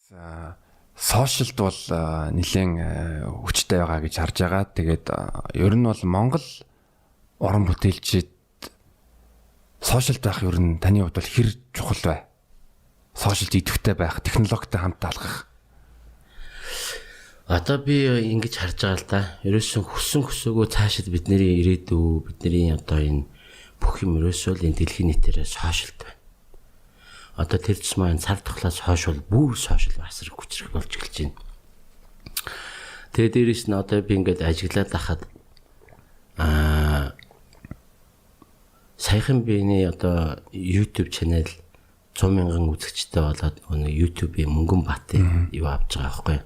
За сошиалд бол нэлээд хүчтэй байгаа гэж харж байгаа. Тэгээд ер нь бол Монгол уран бүтээлчид сошиалд байх ер нь таны хувьд бол хэр чухал вэ? Сошиалд идэвхтэй байх, технологитой хамт алхах. Одоо би ингэж харж байгаа л да. Ерөөсөн хүссэн хөсөөгөө цаашид бидний ирээдүй, бидний одоо энэ бүх юм ерөөсөө л энэ дэлхийн нийтээр сошиалд байна. Одоо тэр зам цар тухлаас хойш бол бүр сошиал асар хүчрэх болж эхэлж байна. Тэгээ дээрэс нь одоо би ингээд ажиглаад байхад саяхан биений одоо YouTube channel 100,000 үзэгчтэй болоод нэг YouTube-ийн Мөнгөн Батын юу авч байгаа байхгүй.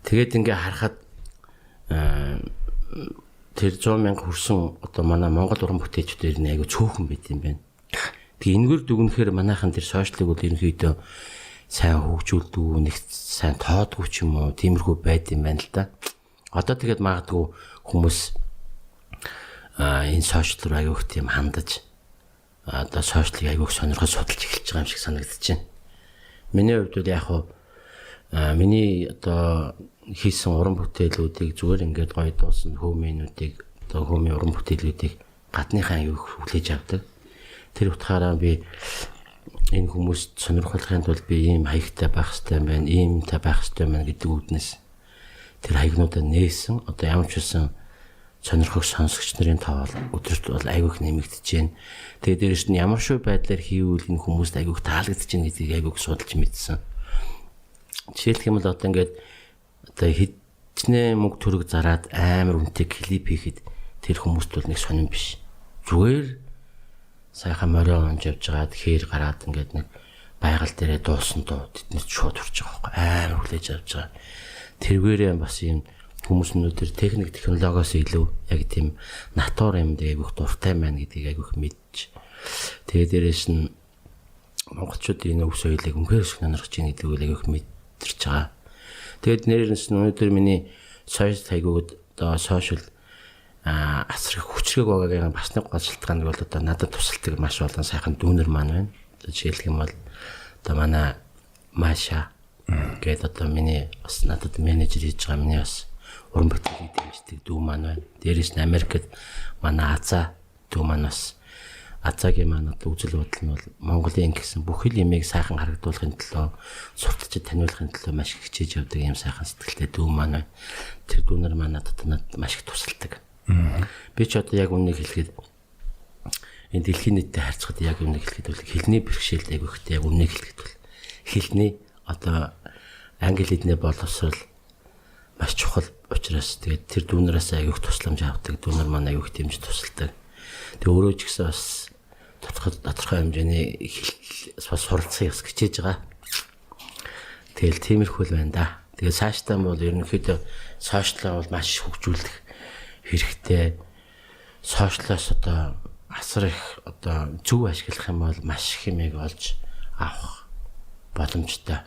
Тэгээд ингээ харахад тэр 100,000 хүрсэн одоо манай Монгол уран бүтээлчдээр нэг айгу цөөхөн байт юм байна. Тэгээ энэгээр дүгнэхээр манайхан тэр сошиалыг бол ерөнхийдөө сайн хөгжүүлдэг, нэг сайн тоодгүй ч юм уу, тиймэрхүү байд юм байна л да. Одоо тэгээд магадгүй хүмүүс энэ сошиал руу аяг тийм хандаж одоо сошиалыг аяг сонирхож судалж эхэлж байгаа юм шиг санагдаж байна. Миний хувьд бол яг хуу миний одоо хийсэн уран бүтээлүүдийг зүгээр ингээд гоё дуусан хөөмийнүүдийг одоо хөөмийн уран бүтээлүүдийг гадныхаа аяг хүлээж авдаг. Тэр утгаараа би энэ хүмүүст сонирхолтой тулд би ийм хаягтай байх хэрэгтэй байна, иймтэй байх хэрэгтэй байна гэдэг үүднээс тэр хаягнуудаа нээсэн. Одоо ямар ч үсэн сонирхох сонсогч нарын тоо өдөрт бол аяг нэмэгдэж байна. Тэгээд дээрэс нь ямар шүү байдлаар хийвэл энэ хүмүүст аяг таалагдж байна гэдгийг аяг судалж мэдсэн. Жишээлх юм бол одоо ингээд одоо хэдчнээ мөнгө төрөг зараад амар үнэтэй клип хийхэд тэр хүмүүст бол нэг сонирн биш. Зүгээр сайхан морио онж явж байгаад хээр гараад ингээд нэг байгаль дээрээ дуусан дуу тэднээс шууд хүрч байгаа байхгүй амар хүлээж авч байгаа. Тэрвэрээ бас юм хүмүүс өнөөдөр техник технологиос илүү яг тийм натур юм дээр айгүйх дуртай байна гэдгийг айгүйх мэдж. Тэгээ дээрээс нь монголчуудын өв соёлыг үнхээр сонирхож байгаа гэдгийг айгүйх мэдэрч байгаа. Тэгээд нэрнээс нь өнөөдөр миний сошиал хайгууд одоо сошиал асар их хүчрэг байгаагийн бас нэг гол шалтгаан нь бол одоо надад тусалдаг маш олон сайхан дүүнер маань байна. Жишээлх юм бол одоо манай Маша гэдэг одоо миний бас надад менежер хийж байгаа миний бас уран бүтээлийг дэмждэг дүү маань байна. Дээрээс нь Америкт манай Азаа дүү маань бас Азаагийн маань одоо үзэл бодол нь бол Монголын гэсэн бүх л юмыг сайхан харагдуулахын төлөө сурталчид таниулахын төлөө маш их хичээж явдаг юм сайхан сэтгэлтэй дүү маань байна. Тэр дүүнер маань надад маш их тусалдаг. Би ч одоо яг үннийг хэлэхэд энэ дэлхийн нийтэд харьцахад яг үннийг хэлэхэд бол хэлний бэрхшээлд айгүйхтэй яг үннийг хэлэхэд бол хэлний одоо англи хэлний боловсрол маш чухал учраас тэгээд тэр дүүнераас айгүйх тусламж авдаг дүүнер маань айгүйх дэмж тусалдаг. Тэгээ өөрөө ч гэсэн бас тодорхой хэмжээний бас суралцахыг бас хичээж байгаа. Тэгэл тиймэрхүү л байна да. Тэгээ цаашдаа бол ерөнхийдөө сошиалаа бол маш хөгжүүлэх хэрэгтэй. Сошиалаас одоо асар их одоо зөв ашиглах юм бол маш их юмыг олж авах боломжтой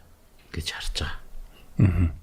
гэж харж байгаа.